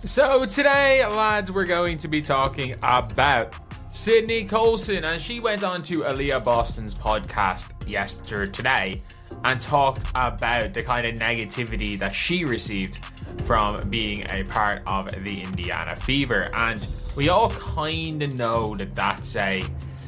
So today, lads, we're going to be talking about Sydney Colson, and she went on to Aaliyah Boston's podcast yesterday and talked about the kind of negativity that she received from being a part of the Indiana Fever. And we all kind of know that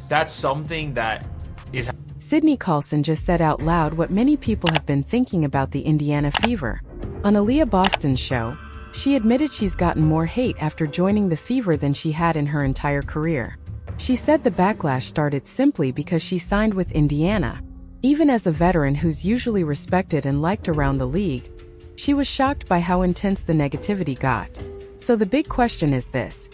that's something that is... Sydney Colson just said out loud what many people have been thinking about the Indiana Fever. On Aaliyah Boston's show, she admitted she's gotten more hate after joining the Fever than she had in her entire career. She said the backlash started simply because she signed with Indiana. Even as a veteran who's usually respected and liked around the league, she was shocked by how intense the negativity got. So the big question is this: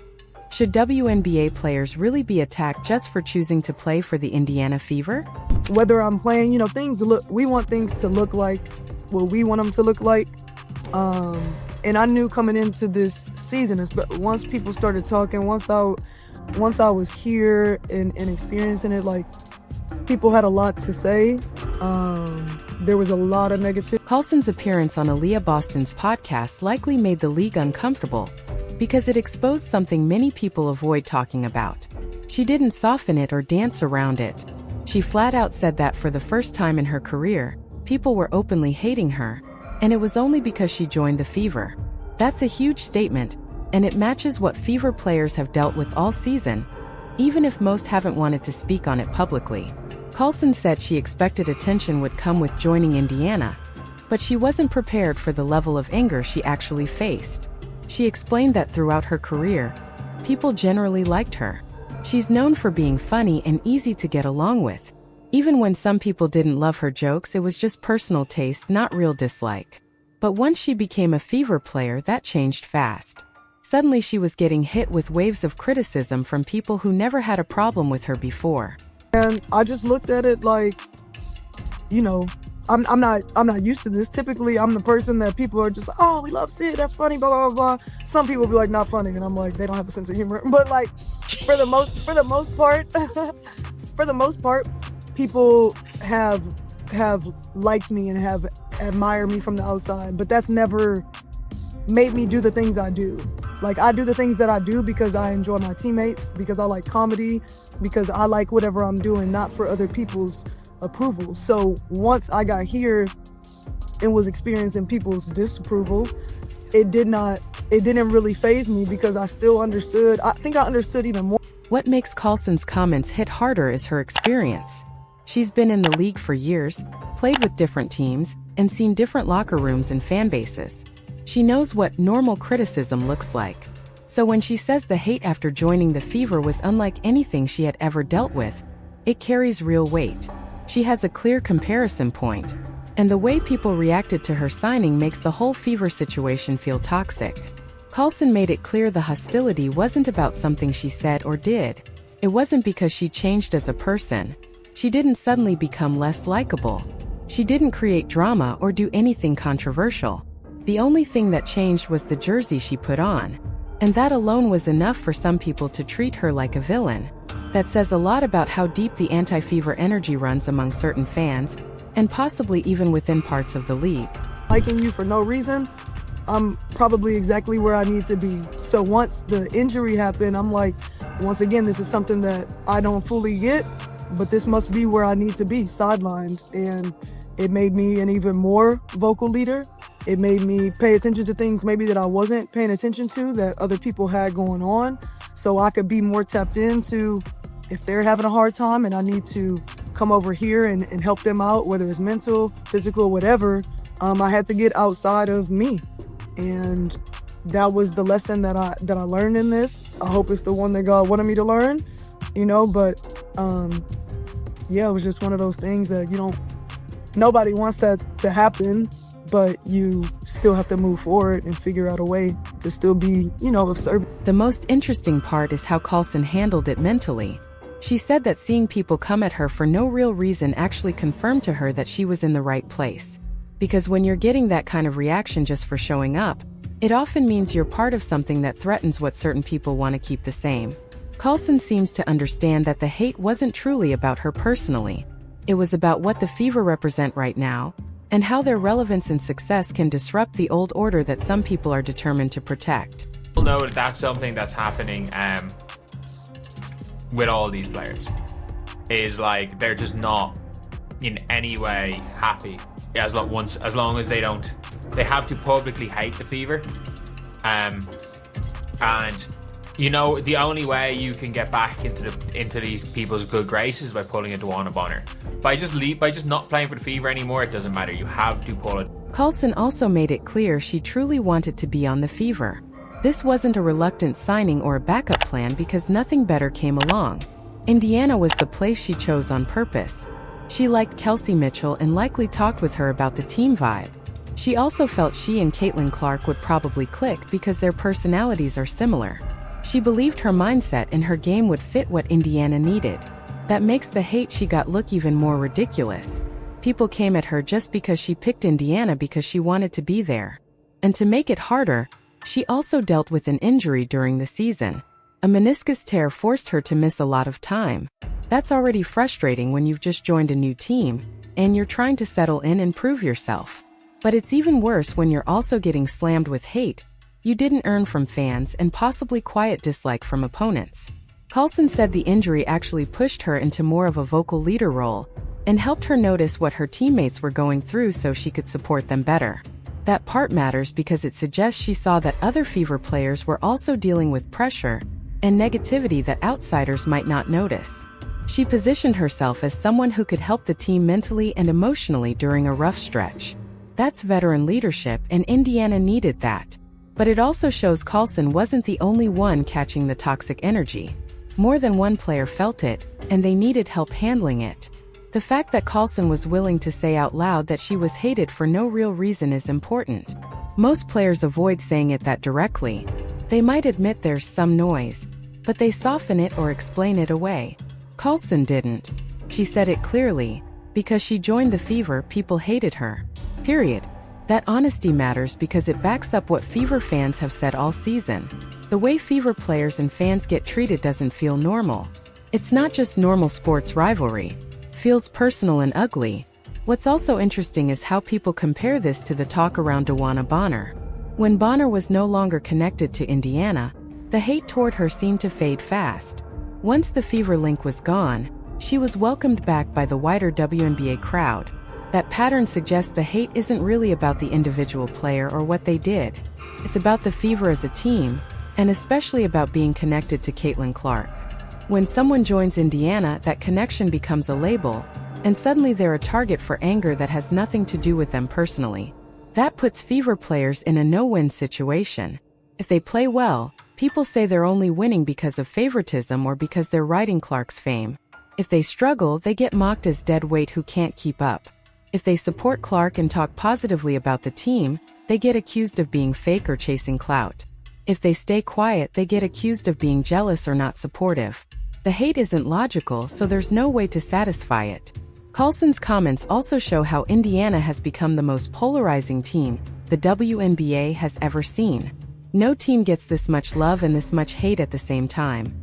should WNBA players really be attacked just for choosing to play for the Indiana Fever? Whether I'm playing, we want things to look like what we want them to look like. And I knew coming into this season, once people started talking, once I was here and experiencing it, like, people had a lot to say. There was a lot of negativity. Colson's appearance on Aaliyah Boston's podcast likely made the league uncomfortable because it exposed something many people avoid talking about. She didn't soften it or dance around it. She flat out said that for the first time in her career, people were openly hating her, and it was only because she joined the Fever. That's a huge statement, and it matches what Fever players have dealt with all season, even if most haven't wanted to speak on it publicly. Colson said she expected attention would come with joining Indiana, but she wasn't prepared for the level of anger she actually faced. She explained that throughout her career, people generally liked her. She's known for being funny and easy to get along with. Even when some people didn't love her jokes, it was just personal taste, not real dislike. But once she became a Fever player, that changed fast. Suddenly she was getting hit with waves of criticism from people who never had a problem with her before. And I just looked at it like, I'm not used to this. Typically, I'm the person that people are just, oh, we love Sid, that's funny, blah, blah, blah. Some people be like, not funny, and I'm like, they don't have a sense of humor. But like, for the most part, people have liked me and have admired me from the outside, but that's never made me do the things I do. Like, I do the things that I do because I enjoy my teammates, because I like comedy, because I like whatever I'm doing, not for other people's approval. So once I got here and was experiencing people's disapproval, it didn't really faze me because I still understood. I think I understood even more. What makes Colson's comments hit harder is her experience. She's been in the league for years, played with different teams, and seen different locker rooms and fan bases. She knows what normal criticism looks like. So when she says the hate after joining the Fever was unlike anything she had ever dealt with, it carries real weight. She has a clear comparison point, and the way people reacted to her signing makes the whole Fever situation feel toxic. Colson made it clear the hostility wasn't about something she said or did. It wasn't because she changed as a person. She didn't suddenly become less likable. She didn't create drama or do anything controversial. The only thing that changed was the jersey she put on, and that alone was enough for some people to treat her like a villain. That says a lot about how deep the anti-Fever energy runs among certain fans, and possibly even within parts of the league. Liking you for no reason, I'm probably exactly where I need to be. So once the injury happened, I'm like, once again, this is something that I don't fully get, but this must be where I need to be, sidelined. And it made me an even more vocal leader. It made me pay attention to things maybe that I wasn't paying attention to that other people had going on, so I could be more tapped into if they're having a hard time and I need to come over here and help them out, whether it's mental, physical, whatever. I had to get outside of me, and that was the lesson that I learned in this. I hope it's the one that God wanted me to learn, but yeah, it was just one of those things that nobody wants that to happen, but you still have to move forward and figure out a way to still be, of service. The most interesting part is how Colson handled it mentally. She said that seeing people come at her for no real reason actually confirmed to her that she was in the right place. Because when you're getting that kind of reaction just for showing up, it often means you're part of something that threatens what certain people want to keep the same. Colson seems to understand that the hate wasn't truly about her personally. It was about what the Fever represent right now, and how their relevance and success can disrupt the old order that some people are determined to protect. know that that's something that's happening with all these players. Is like they're just not in any way happy as long as they have to publicly hate the Fever. And you know, the only way you can get back into these people's good graces is by pulling a Duana Bonner. By just not playing for the Fever anymore, it doesn't matter. You have to pull it. Colson also made it clear she truly wanted to be on the Fever. This wasn't a reluctant signing or a backup plan because nothing better came along. Indiana was the place she chose on purpose. She liked Kelsey Mitchell and likely talked with her about the team vibe. She also felt she and Caitlin Clark would probably click because their personalities are similar. She believed her mindset and her game would fit what Indiana needed. That makes the hate she got look even more ridiculous. People came at her just because she picked Indiana because she wanted to be there. And to make it harder, she also dealt with an injury during the season. A meniscus tear forced her to miss a lot of time. That's already frustrating when you've just joined a new team, and you're trying to settle in and prove yourself. But it's even worse when you're also getting slammed with hate you didn't earn from fans and possibly quiet dislike from opponents. Colson said the injury actually pushed her into more of a vocal leader role and helped her notice what her teammates were going through so she could support them better. That part matters because it suggests she saw that other Fever players were also dealing with pressure and negativity that outsiders might not notice. She positioned herself as someone who could help the team mentally and emotionally during a rough stretch. That's veteran leadership, and Indiana needed that. But it also shows Colson wasn't the only one catching the toxic energy. More than one player felt it, and they needed help handling it. The fact that Colson was willing to say out loud that she was hated for no real reason is important. Most players avoid saying it that directly. They might admit there's some noise, but they soften it or explain it away. Colson didn't. She said it clearly. Because she joined the Fever, people hated her. Period. That honesty matters because it backs up what Fever fans have said all season. The way Fever players and fans get treated doesn't feel normal. It's not just normal sports rivalry. Feels personal and ugly. What's also interesting is how people compare this to the talk around Duana Bonner. When Bonner was no longer connected to Indiana, the hate toward her seemed to fade fast. Once the Fever link was gone, she was welcomed back by the wider WNBA crowd. That pattern suggests the hate isn't really about the individual player or what they did. It's about the Fever as a team, and especially about being connected to Caitlin Clark. When someone joins Indiana, that connection becomes a label, and suddenly they're a target for anger that has nothing to do with them personally. That puts Fever players in a no-win situation. If they play well, people say they're only winning because of favoritism or because they're riding Clark's fame. If they struggle, they get mocked as dead weight who can't keep up. If they support Clark and talk positively about the team, they get accused of being fake or chasing clout. If they stay quiet, they get accused of being jealous or not supportive. The hate isn't logical, so there's no way to satisfy it. Colson's comments also show how Indiana has become the most polarizing team the WNBA has ever seen. No team gets this much love and this much hate at the same time.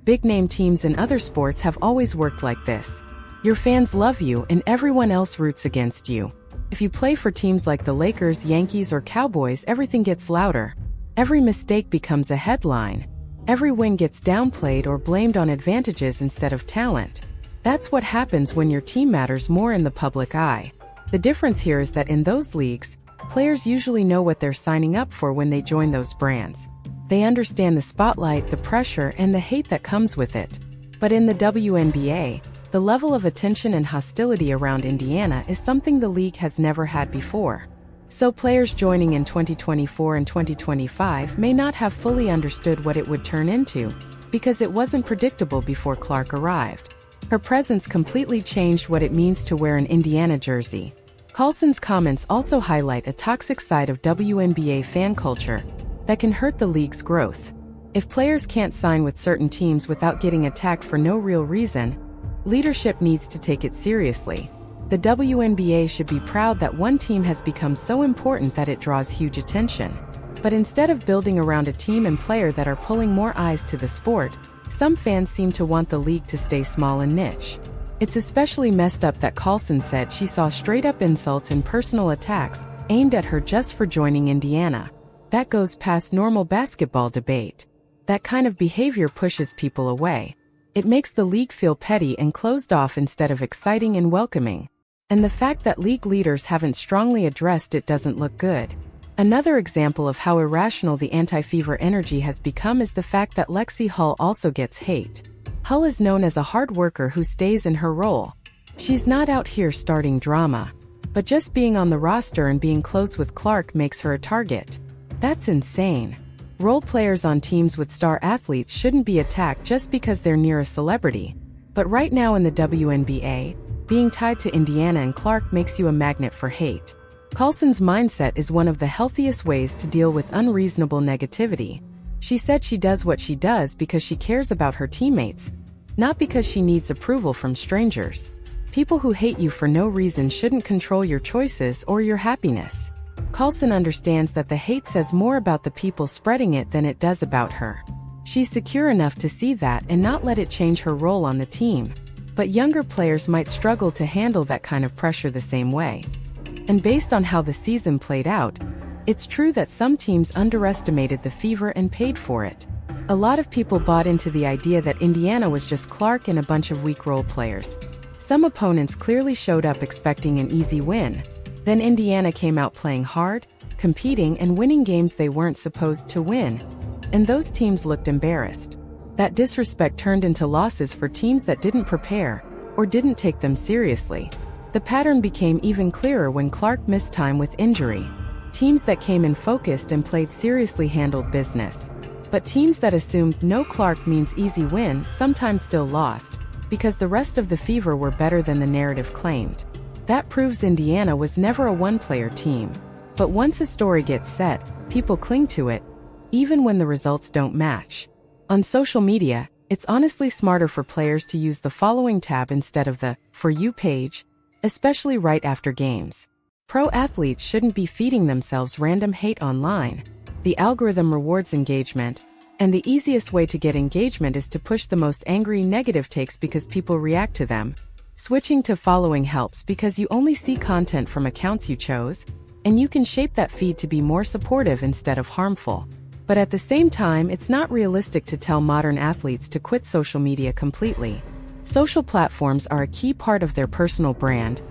Big-name teams in other sports have always worked like this. Your fans love you and everyone else roots against you. If you play for teams like the Lakers, Yankees, or Cowboys, everything gets louder. Every mistake becomes a headline. Every win gets downplayed or blamed on advantages instead of talent. That's what happens when your team matters more in the public eye. The difference here is that in those leagues, players usually know what they're signing up for when they join those brands. They understand the spotlight, the pressure, and the hate that comes with it. But in the WNBA, the level of attention and hostility around Indiana is something the league has never had before. So players joining in 2024 and 2025 may not have fully understood what it would turn into, because it wasn't predictable before Clark arrived. Her presence completely changed what it means to wear an Indiana jersey. Colson's comments also highlight a toxic side of WNBA fan culture that can hurt the league's growth. If players can't sign with certain teams without getting attacked for no real reason, leadership needs to take it seriously. The WNBA should be proud that one team has become so important that it draws huge attention. But instead of building around a team and player that are pulling more eyes to the sport, some fans seem to want the league to stay small and niche. It's especially messed up that Colson said she saw straight-up insults and personal attacks aimed at her just for joining Indiana. That goes past normal basketball debate. That kind of behavior pushes people away. It makes the league feel petty and closed off instead of exciting and welcoming. And the fact that league leaders haven't strongly addressed it doesn't look good. Another example of how irrational the anti-fever energy has become is the fact that Lexi Hull also gets hate. Hull is known as a hard worker who stays in her role. She's not out here starting drama. But just being on the roster and being close with Clark makes her a target. That's insane. Role players on teams with star athletes shouldn't be attacked just because they're near a celebrity. But right now in the WNBA, being tied to Indiana and Clark makes you a magnet for hate. Colson's mindset is one of the healthiest ways to deal with unreasonable negativity. She said she does what she does because she cares about her teammates, not because she needs approval from strangers. People who hate you for no reason shouldn't control your choices or your happiness. Colson understands that the hate says more about the people spreading it than it does about her. She's secure enough to see that and not let it change her role on the team. But younger players might struggle to handle that kind of pressure the same way. And based on how the season played out, it's true that some teams underestimated the fever and paid for it. A lot of people bought into the idea that Indiana was just Clark and a bunch of weak role players. Some opponents clearly showed up expecting an easy win. Then Indiana came out playing hard, competing and winning games they weren't supposed to win. And those teams looked embarrassed. That disrespect turned into losses for teams that didn't prepare or didn't take them seriously. The pattern became even clearer when Clark missed time with injury. Teams that came in focused and played seriously handled business. But teams that assumed no Clark means easy win sometimes still lost, because the rest of the Fever were better than the narrative claimed. That proves Indiana was never a one-player team. But once a story gets set, people cling to it, even when the results don't match. On social media, it's honestly smarter for players to use the following tab instead of the For You page, especially right after games. Pro athletes shouldn't be feeding themselves random hate online. The algorithm rewards engagement, and the easiest way to get engagement is to push the most angry negative takes because people react to them. Switching to following helps because you only see content from accounts you chose, and you can shape that feed to be more supportive instead of harmful. But at the same time, it's not realistic to tell modern athletes to quit social media completely. Social platforms are a key part of their personal brand,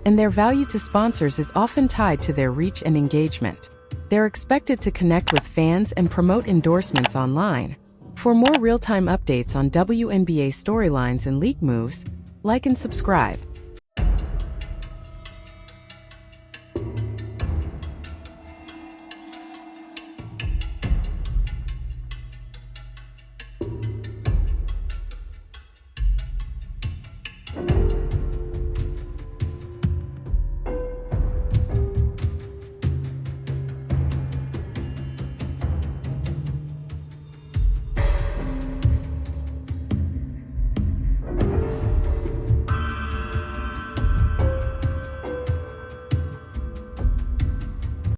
and their value to sponsors is often tied to their reach and engagement. They're expected to connect with fans and promote endorsements online. For more real-time updates on WNBA storylines and league moves, like and subscribe.